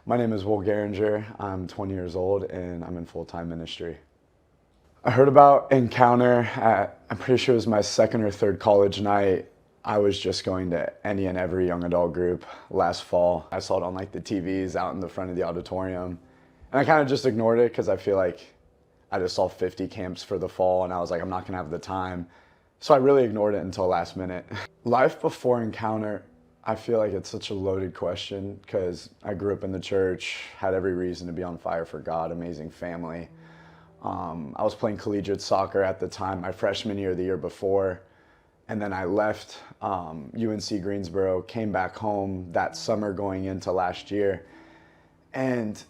My name is Garinger. I'm 20 years old and I'm in full-time ministry. I heard about Encounter at, I'm pretty sure it was my second or third college night. I was just going to any and every young adult group last fall. I saw it on like the TVs out in the front of the auditorium. And I kind of just ignored it because I feel like I just saw 50 camps for the fall and I was like, I'm not gonna have the time. So I really ignored it until last minute. Life before Encounter, I feel like it's such a loaded question because I grew up in the church, had every reason to be on fire for God, amazing family. I was playing collegiate soccer at the time, my freshman year, the year before. And then I left UNC Greensboro, came back home that summer going into last year, and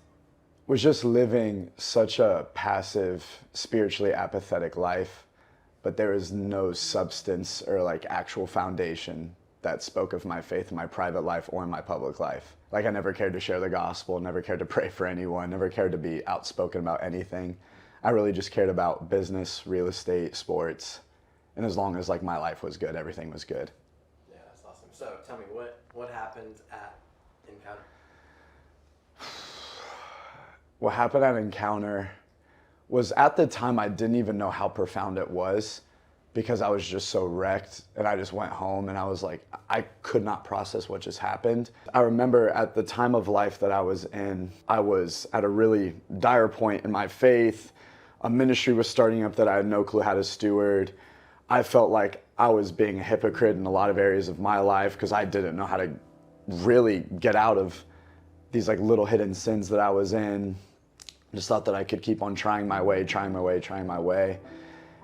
was just living such a passive, spiritually apathetic life, but there was no substance or like actual foundation that spoke of my faith in my private life or in my public life. Like I never cared to share the gospel, never cared to pray for anyone, never cared to be outspoken about anything. I really just cared about business, real estate, sports. And as long as like my life was good, everything was good. Yeah, that's awesome. So tell me, what happened at Encounter? What happened at Encounter was, at the time I didn't even know how profound it was because I was just so wrecked, and I just went home and I was like, I could not process what just happened. I remember at the time of life that I was in, I was at a really dire point in my faith. A ministry was starting up that I had no clue how to steward. I felt like I was being a hypocrite in a lot of areas of my life because I didn't know how to really get out of these like little hidden sins that I was in. Just thought that I could keep on trying my way.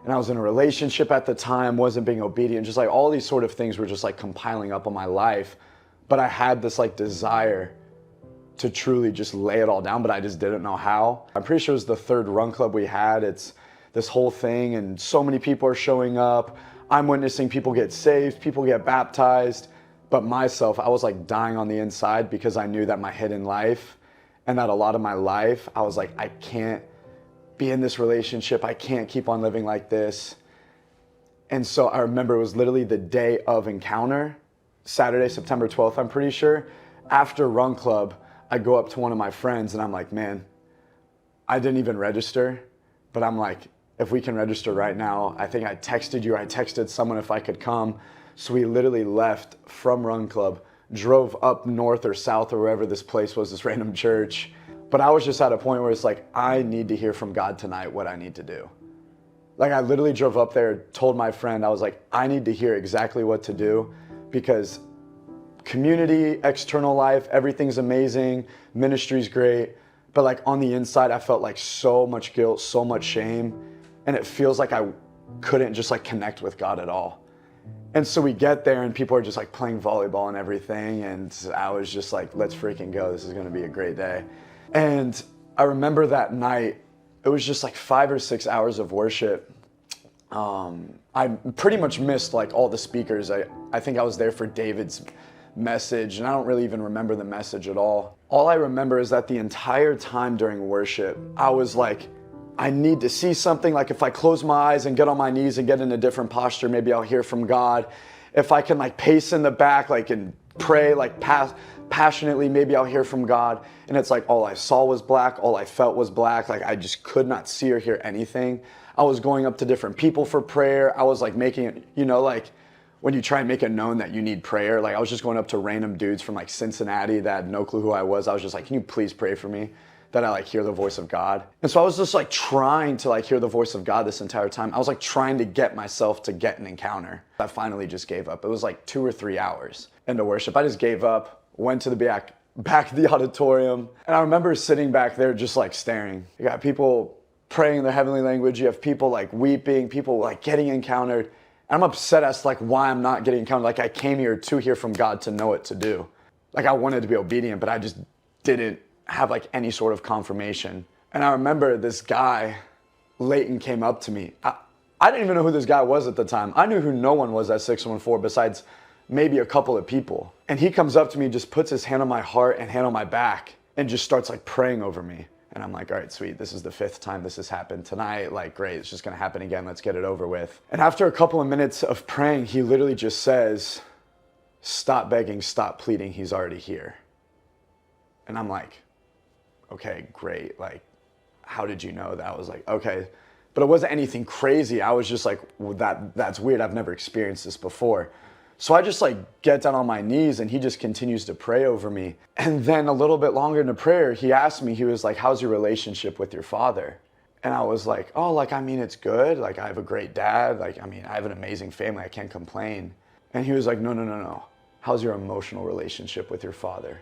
And I was in a relationship at the time, wasn't being obedient, just like all these sort of things were just like compiling up on my life. But I had this like desire to truly just lay it all down, but I just didn't know how. I'm pretty sure it was the third run club we had. It's this whole thing and so many people are showing up. I'm witnessing people get saved, people get baptized. But myself, I was like dying on the inside because I knew that my hidden life and that a lot of my life, I was like, I can't be in this relationship. I can't keep on living like this. And so I remember it was literally the day of Encounter, Saturday, September 12th, I'm pretty sure. After Run Club, I go up to one of my friends and I'm like, man, I didn't even register, but I'm like, if we can register right now, I think I texted someone if I could come. So we literally left from Run Club, drove up north or south or wherever this place was, this random church. But I was just at a point where it's like, I need to hear from God tonight what I need to do. Like I literally drove up there, told my friend, I was like, I need to hear exactly what to do because community, external life, everything's amazing, ministry's great. But like on the inside, I felt like so much guilt, so much shame. And it feels like I couldn't just like connect with God at all. And so we get there and people are just like playing volleyball and everything. And I was just like, let's freaking go. This is going to be a great day. And I remember that night, it was just like 5 or 6 hours of worship. I pretty much missed like all the speakers. I think I was there for David's message and I don't really even remember the message at all. All I remember is that the entire time during worship, I was like, I need to see something. Like if I close my eyes and get on my knees and get in a different posture, maybe I'll hear from God. If I can like pace in the back, like and pray like passionately, maybe I'll hear from God. And it's like all I saw was black, all I felt was black. Like I just could not see or hear anything. I was going up to different people for prayer. I was like making it, you know, like when you try and make it known that you need prayer. Like I was just going up to random dudes from like Cincinnati that had no clue who I was. I was just like, can you please pray for me that I like hear the voice of God? And so I was just like trying to like hear the voice of God this entire time. I was like trying to get myself to get an encounter. I finally just gave up. It was like 2 or 3 hours into worship. I just gave up, went to the back of the auditorium. And I remember sitting back there just like staring. You got people praying in their heavenly language. You have people like weeping, people like getting encountered. And I'm upset as to like why I'm not getting encountered. Like I came here to hear from God to know what to do. Like I wanted to be obedient, but I just didn't have like any sort of confirmation. And I remember this guy, Leighton, came up to me. I didn't even know who this guy was at the time. I knew who no one was at 614 besides maybe a couple of people. And he comes up to me, just puts his hand on my heart and hand on my back and just starts like praying over me. And I'm like, all right, sweet. This is the 5th time this has happened tonight. Like, great. It's just going to happen again. Let's get it over with. And after a couple of minutes of praying, he literally just says, stop begging, stop pleading. He's already here. And I'm like, okay, great. Like, how did you know that? I was like, okay. But it wasn't anything crazy. I was just like, well, that's weird. I've never experienced this before. So I just like get down on my knees and he just continues to pray over me. And then a little bit longer into prayer, he asked me, he was like, how's your relationship with your father? And I was like, oh, like, I mean, it's good. Like, I have a great dad. Like, I mean, I have an amazing family. I can't complain. And he was like, no, no, no, no. How's your emotional relationship with your father?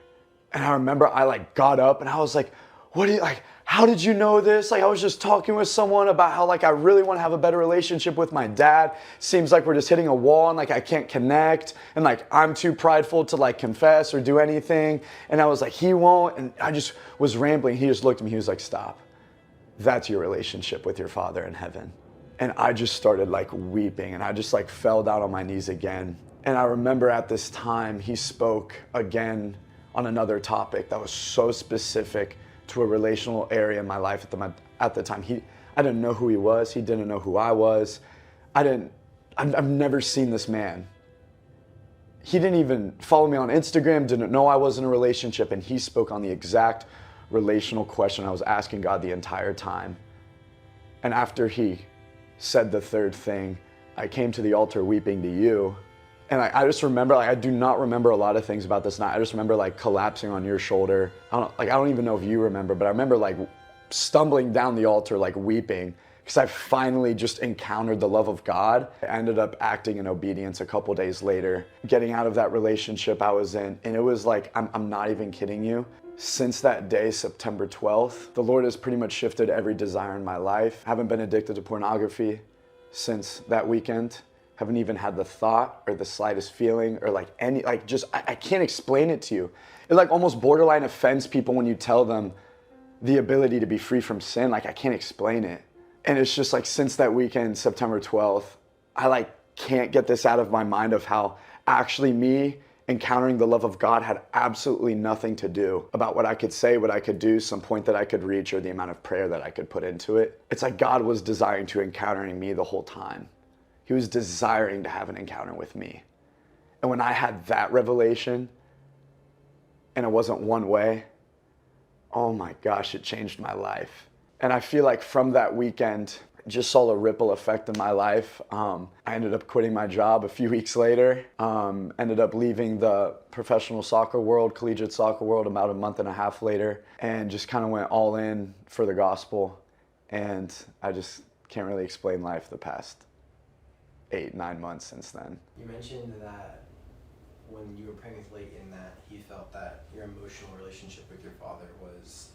And I remember I like got up and I was like, what do you like, how did you know this? Like, I was just talking with someone about how like I really want to have a better relationship with my dad. Seems like we're just hitting a wall and like I can't connect and like I'm too prideful to like confess or do anything. And I was like, he won't. And I just was rambling. He just looked at me. He was like, stop. That's your relationship with your father in heaven. And I just started like weeping and I just like fell down on my knees again. And I remember at this time he spoke again on another topic that was so specific to a relational area in my life at the time. I didn't know who he was. He didn't know who I was. I've never seen this man. He didn't even follow me on Instagram, didn't know I was in a relationship, and he spoke on the exact relational question I was asking God the entire time. And after he said the third thing, I came to the altar weeping to you. And I just remember, like, I do not remember a lot of things about this night. I just remember like collapsing on your shoulder. I don't even know if you remember, but I remember like stumbling down the altar, like weeping, because I finally just encountered the love of God. I ended up acting in obedience a couple days later, getting out of that relationship I was in. And it was like, I'm not even kidding you. Since that day, September 12th, the Lord has pretty much shifted every desire in my life. I haven't been addicted to pornography since that weekend. Haven't even had the thought or the slightest feeling or like any, like just, I can't explain it to you. It like almost borderline offends people when you tell them the ability to be free from sin. Like I can't explain it. And it's just like since that weekend, September 12th, I like can't get this out of my mind of how actually me encountering the love of God had absolutely nothing to do about what I could say, what I could do, some point that I could reach, or the amount of prayer that I could put into it. It's like God was desiring to encountering me the whole time. He was desiring to have an encounter with me. And when I had that revelation, and it wasn't one way, oh my gosh, it changed my life. And I feel like from that weekend, I just saw a ripple effect in my life. I ended up quitting my job a few weeks later, ended up leaving the professional soccer world, collegiate soccer world about a month and a half later, and just kind of went all in for the gospel. And I just can't really explain life the past 8-9 months since then. You mentioned that when you were praying with Leighton that he felt that your emotional relationship with your father was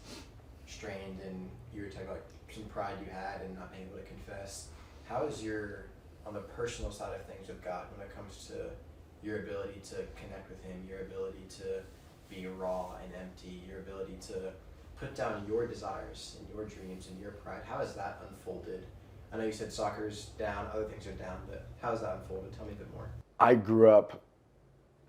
strained and you were talking about some pride you had and not being able to confess. How is your, on the personal side of things with God when it comes to your ability to connect with him, your ability to be raw and empty, your ability to put down your desires and your dreams and your pride, how has that unfolded? I know you said soccer's down, other things are down, but how has that unfolded? Tell me a bit more. I grew up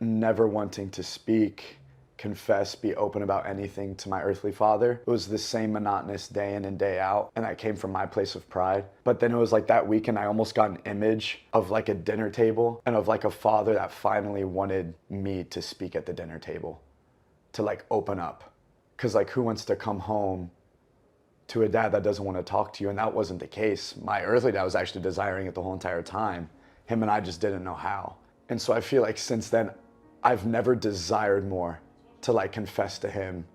never wanting to speak, confess, be open about anything to my earthly father. It was the same monotonous day in and day out, and that came from my place of pride. But then it was like that weekend I almost got an image of like a dinner table and of like a father that finally wanted me to speak at the dinner table, to like open up. Because like who wants to come home to a dad that doesn't want to talk to you? And that wasn't the case. My earthly dad was actually desiring it the whole entire time. Him and I just didn't know how. And so I feel like since then, I've never desired more to like confess to him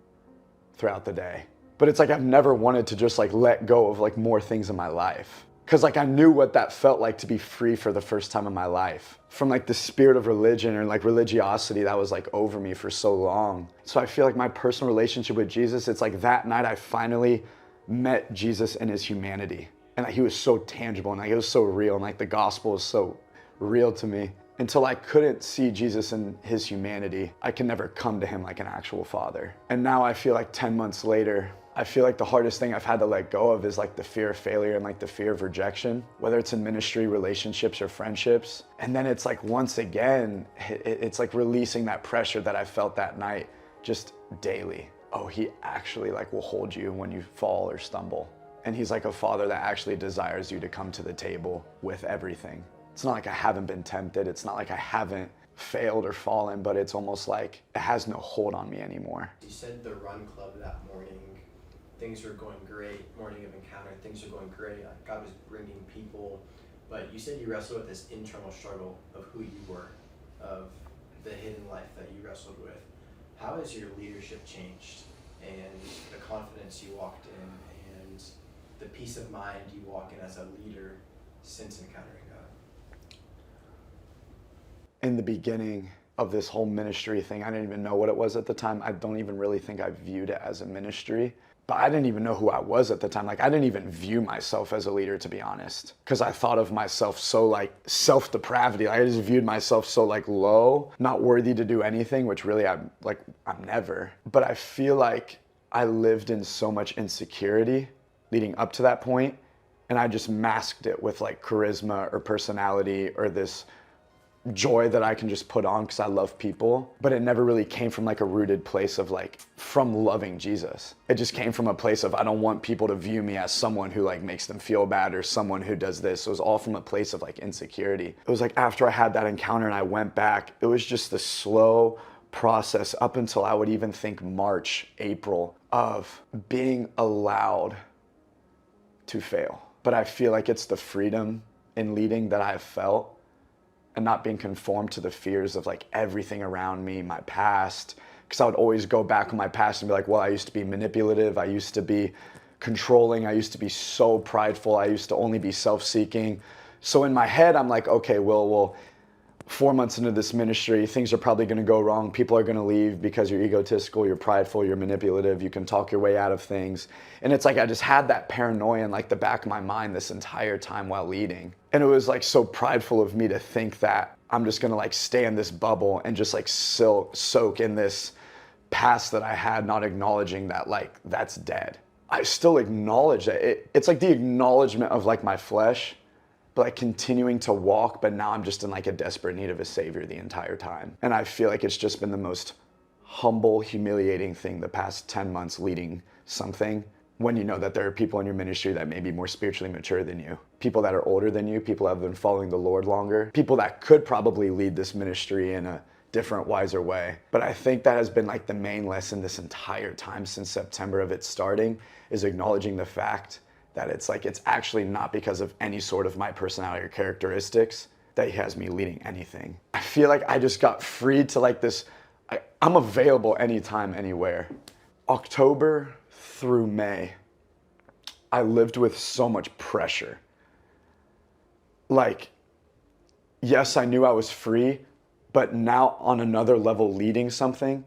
throughout the day. But it's like I've never wanted to just like let go of like more things in my life. Cause like I knew what that felt like to be free for the first time in my life. From like the spirit of religion or like religiosity that was like over me for so long. So I feel like my personal relationship with Jesus, it's like that night I finally met Jesus in his humanity. And like he was so tangible and like it was so real and like the gospel was so real to me. Until I couldn't see Jesus in his humanity, I can never come to him like an actual father. And now I feel like 10 months later, I feel like the hardest thing I've had to let go of is like the fear of failure and like the fear of rejection, whether it's in ministry, relationships, or friendships. And then it's like once again, it's like releasing that pressure that I felt that night just daily. Oh, he actually like will hold you when you fall or stumble. And he's like a father that actually desires you to come to the table with everything. It's not like I haven't been tempted. It's not like I haven't failed or fallen, but it's almost like it has no hold on me anymore. You said the run club that morning things were going great, morning of encounter, things are going great, God was bringing people, but you said you wrestled with this internal struggle of who you were, of the hidden life that you wrestled with. How has your leadership changed, and the confidence you walked in, and the peace of mind you walk in as a leader since encountering God? In the beginning of this whole ministry thing, I didn't even know what it was at the time. I don't even really think I viewed it as a ministry. But I didn't even know who I was at the time. Like, I didn't even view myself as a leader, to be honest. Because I thought of myself so, like, self-depravity. Like, I just viewed myself so, like, low, not worthy to do anything, which really I'm never. But I feel like I lived in so much insecurity leading up to that point, and I just masked it with, like, charisma or personality or this joy that I can just put on because I love people. But it never really came from like a rooted place of like, from loving Jesus. It just came from a place of, I don't want people to view me as someone who like makes them feel bad or someone who does this. It was all from a place of like insecurity. It was like after I had that encounter and I went back, it was just the slow process up until I would even think March, April, of being allowed to fail. But I feel like it's the freedom in leading that I've felt, and not being conformed to the fears of like everything around me, my past. Because I would always go back on my past and be like, well, I used to be manipulative. I used to be controlling. I used to be so prideful. I used to only be self-seeking. So in my head, I'm like, okay, well, 4 months into this ministry, things are probably going to go wrong. People are going to leave because you're egotistical, you're prideful, you're manipulative, you can talk your way out of things. And it's like I just had that paranoia in like the back of my mind this entire time while leading. And it was like so prideful of me to think that I'm just going to like stay in this bubble and just like soak in this past that I had, not acknowledging that like that's dead. I still acknowledge that. It's like the acknowledgement of like my flesh, but like continuing to walk, but now I'm just in like a desperate need of a savior the entire time. And I feel like it's just been the most humble, humiliating thing the past 10 months leading something, when you know that there are people in your ministry that may be more spiritually mature than you, people that are older than you, people that have been following the Lord longer, people that could probably lead this ministry in a different, wiser way. But I think that has been like the main lesson this entire time since September of it starting, is acknowledging the fact that it's like, it's actually not because of any sort of my personality or characteristics that he has me leading anything. I feel like I just got freed to like this, I'm available anytime, anywhere. October through May, I lived with so much pressure. Like, yes, I knew I was free, but now on another level leading something,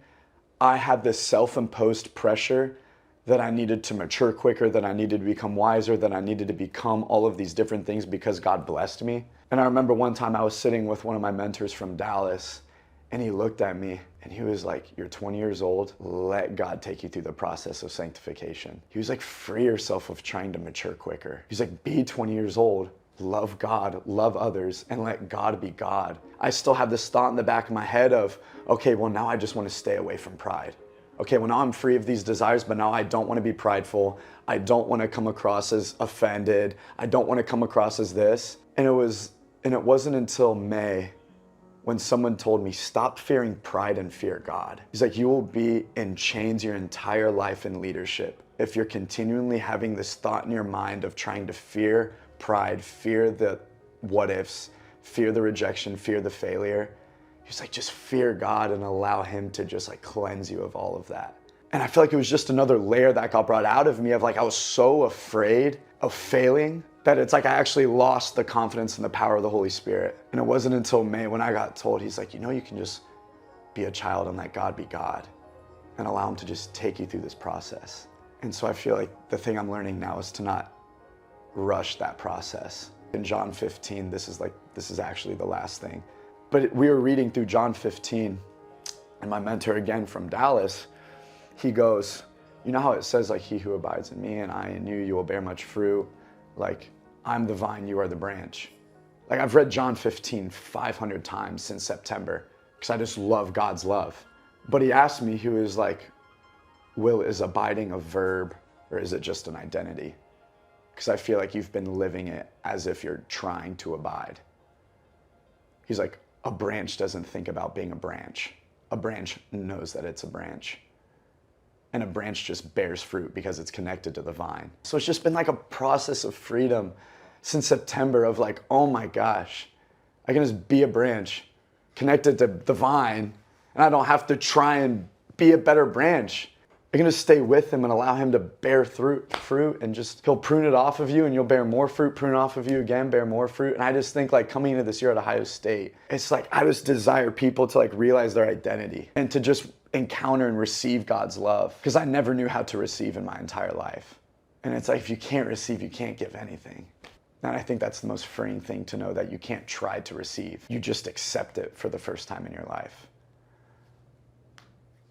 I had this self-imposed pressure that I needed to mature quicker, that I needed to become wiser, that I needed to become all of these different things because God blessed me. And I remember one time I was sitting with one of my mentors from Dallas, and he looked at me and he was like, you're 20 years old, let God take you through the process of sanctification. He was like, free yourself of trying to mature quicker. He's like, be 20 years old, love God, love others, and let God be God. I still have this thought in the back of my head of, okay, well now I just want to stay away from pride. Okay, well now I'm free of these desires, but now I don't want to be prideful. I don't want to come across as offended. I don't want to come across as this. And it wasn't until May when someone told me, stop fearing pride and fear God. He's like, you will be in chains your entire life in leadership if you're continually having this thought in your mind of trying to fear pride, fear the what ifs, fear the rejection, fear the failure. He's like, just fear God and allow him to just like cleanse you of all of that. And I feel like it was just another layer that got brought out of me of like, I was so afraid of failing that it's like I actually lost the confidence and the power of the Holy Spirit. And it wasn't until May when I got told, he's like, you know, you can just be a child and let God be God and allow him to just take you through this process. And so I feel like the thing I'm learning now is to not rush that process. In John 15, this is actually the last thing. But we were reading through John 15, and my mentor again from Dallas, he goes, you know how it says like, he who abides in me and I in you, you will bear much fruit. Like, I'm the vine, you are the branch. Like, I've read John 15 500 times since September because I just love God's love. But he asked me, he was like, Will, is abiding a verb or is it just an identity? Because I feel like you've been living it as if you're trying to abide. He's like, a branch doesn't think about being a branch. A branch knows that it's a branch. and a branch just bears fruit because it's connected to the vine. So it's just been like a process of freedom since September of like, oh my gosh, I can just be a branch connected to the vine, and I don't have to try and be a better branch. I can just stay with him and allow him to bear fruit, and just, he'll prune it off of you and you'll bear more fruit, prune it off of you again, bear more fruit. And I just think like coming into this year at Ohio State, it's like I just desire people to like realize their identity and to just encounter and receive God's love, because I never knew how to receive in my entire life. And it's like, if you can't receive, you can't give anything. And I think that's the most freeing thing, to know that you can't try to receive. You just accept it for the first time in your life.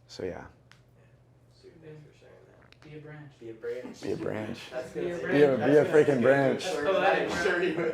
So yeah. Thanks for sharing that. Be a branch. Be a branch. Be a branch. That's Be a good. branch. Be a freaking branch. I'm sure you would.